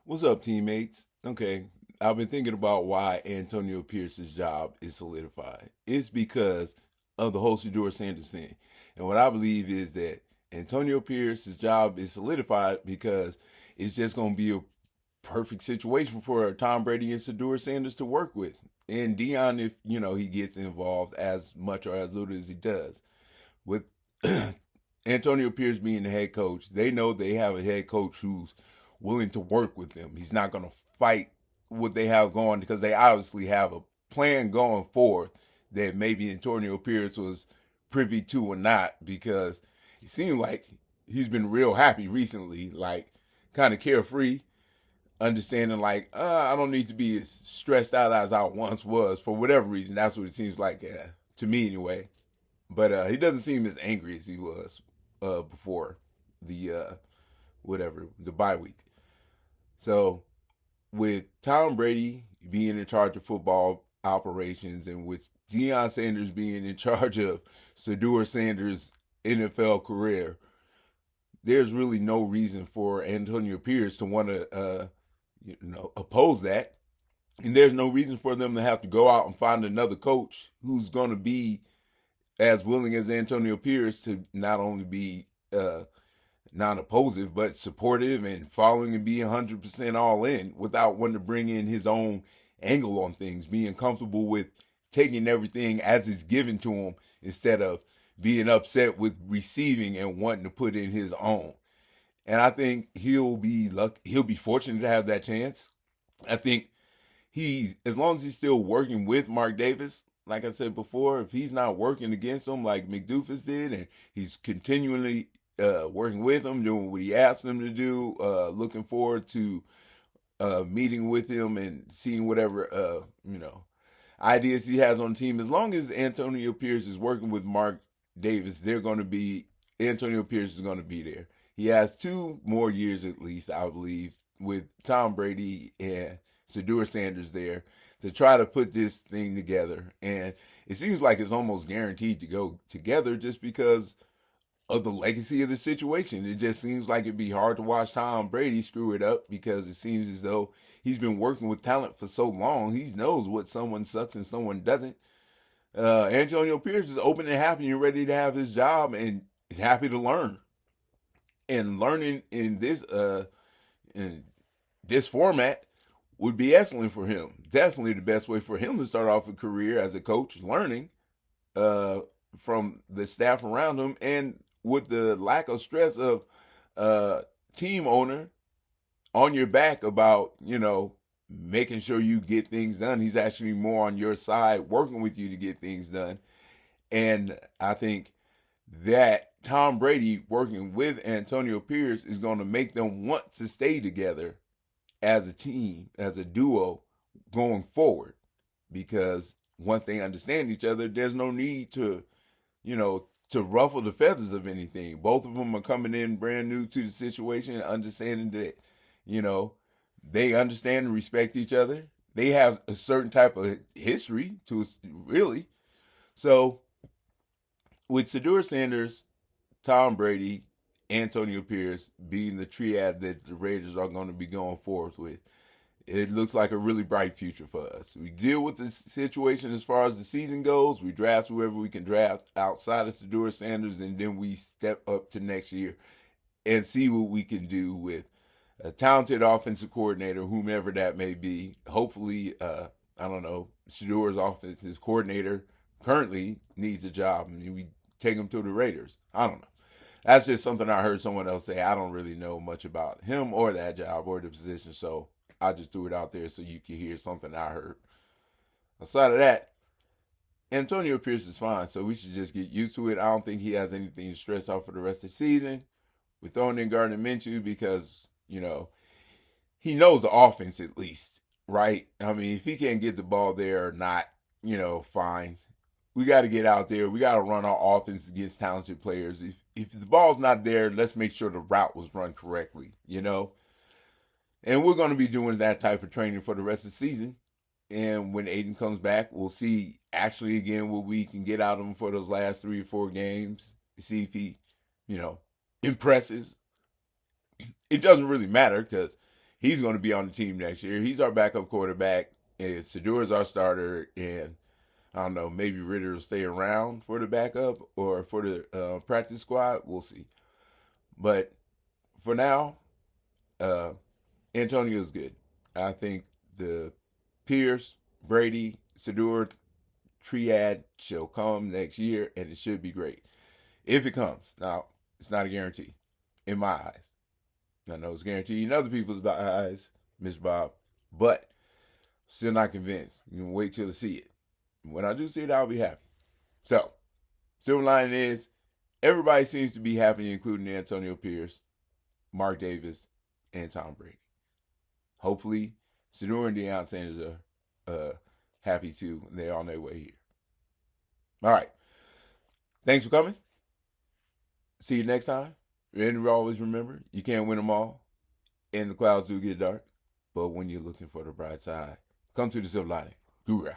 What's up, teammates? Okay, I've been thinking about why Antonio Pierce's job is solidified. It's because of the whole Shedeur Sanders thing. And what I believe is that Antonio Pierce's job is solidified because it's just going to be a perfect situation for Tom Brady and Shedeur Sanders to work with. And Dion, if, he gets involved as much or as little as he does. With Antonio Pierce being the head coach, they know they have a head coach who's willing to work with them. He's not going to fight what they have going because they obviously have a plan going forward that maybe Antonio Pierce was privy to or not, because it seemed like he's been real happy recently, like kind of carefree, understanding like I don't need to be as stressed out as I once was for whatever reason. That's what it seems like to me anyway. But he doesn't seem as angry as he was before the whatever the bye week. So with Tom Brady being in charge of football operations and with Deion Sanders being in charge of Shedeur Sanders' NFL career, there's really no reason for Antonio Pierce to want to oppose that. And there's no reason for them to have to go out and find another coach who's going to be as willing as Antonio Pierce to not only be non-opposive but supportive and following and be 100% all in without wanting to bring in his own angle on things, being comfortable with taking everything as it's given to him instead of being upset with receiving and wanting to put in his own. And I think he'll be fortunate to have that chance. I think he's, as long as he's still working with Mark Davis, like I said before, if he's not working against him like McDoofus did, and he's continually working with him, doing what he asked him to do, looking forward to meeting with him and seeing whatever ideas he has on the team. As long as Antonio Pierce is working with Mark Davis, they're going to be Antonio Pierce is going to be there. He has 2 more years at least, I believe, with Tom Brady and Shedeur Sanders there to try to put this thing together. And it seems like it's almost guaranteed to go together just because of the legacy of the situation. It just seems like it'd be hard to watch Tom Brady screw it up because it seems as though he's been working with talent for so long. He knows what someone sucks and someone doesn't. Antonio Pierce is open and happy and ready to have his job and happy to learn. And learning in this format would be excellent for him. Definitely the best way for him to start off a career as a coach, learning uh, from the staff around him, and with the lack of stress of team owner on your back about making sure you get things done. He's actually more on your side, working with you to get things done. And I think that Tom Brady working with Antonio Pierce is going to make them want to stay together as a team, as a duo going forward. Because once they understand each other, there's no need to ruffle the feathers of anything. Both of them are coming in brand new to the situation and understanding that, you know, they understand and respect each other. They have a certain type of history to really. So with Shedeur Sanders, Tom Brady, Antonio Pierce being the triad that the Raiders are going to be going forth with, it looks like a really bright future for us. We deal with the situation as far as the season goes. We draft whoever we can draft outside of Shedeur Sanders, and then we step up to next year and see what we can do with a talented offensive coordinator, whomever that may be. Hopefully, I don't know, Shedeur's offensive coordinator currently needs a job. I mean, we take him to the Raiders. I don't know. That's just something I heard someone else say. I don't really know much about him or that job or the position, so I just threw it out there so you could hear something I heard. Aside of that, Antonio Pierce is fine, so we should just get used to it. I don't think he has anything to stress out for the rest of the season. We're throwing in Gardner Minshew because, he knows the offense at least, right? I mean, if he can't get the ball there or not, fine. We got to get out there. We got to run our offense against talented players. If the ball's not there, let's make sure the route was run correctly. And we're going to be doing that type of training for the rest of the season. And when Aiden comes back, we'll see actually again what we can get out of him for those last 3 or 4 games. See if he, impresses. It doesn't really matter because he's going to be on the team next year. He's our backup quarterback, and Sador's our starter, and I don't know, maybe Ritter will stay around for the backup or for the practice squad. We'll see. But for now, Antonio's good. I think the Pierce, Brady, Sador triad shall come next year, and it should be great. If it comes. Now, it's not a guarantee in my eyes. I know it's guaranteed in other people's eyes, Mr. Bob, but still not convinced. You can wait till to see it. When I do see it, I'll be happy. So, silver lining is everybody seems to be happy, including Antonio Pierce, Mark Davis, and Tom Brady. Hopefully, Sador and Deion Sanders are happy too, and they're on their way here. All right. Thanks for coming. See you next time. And always remember, you can't win them all, and the clouds do get dark. But when you're looking for the bright side, come to the silver lining. Guru out.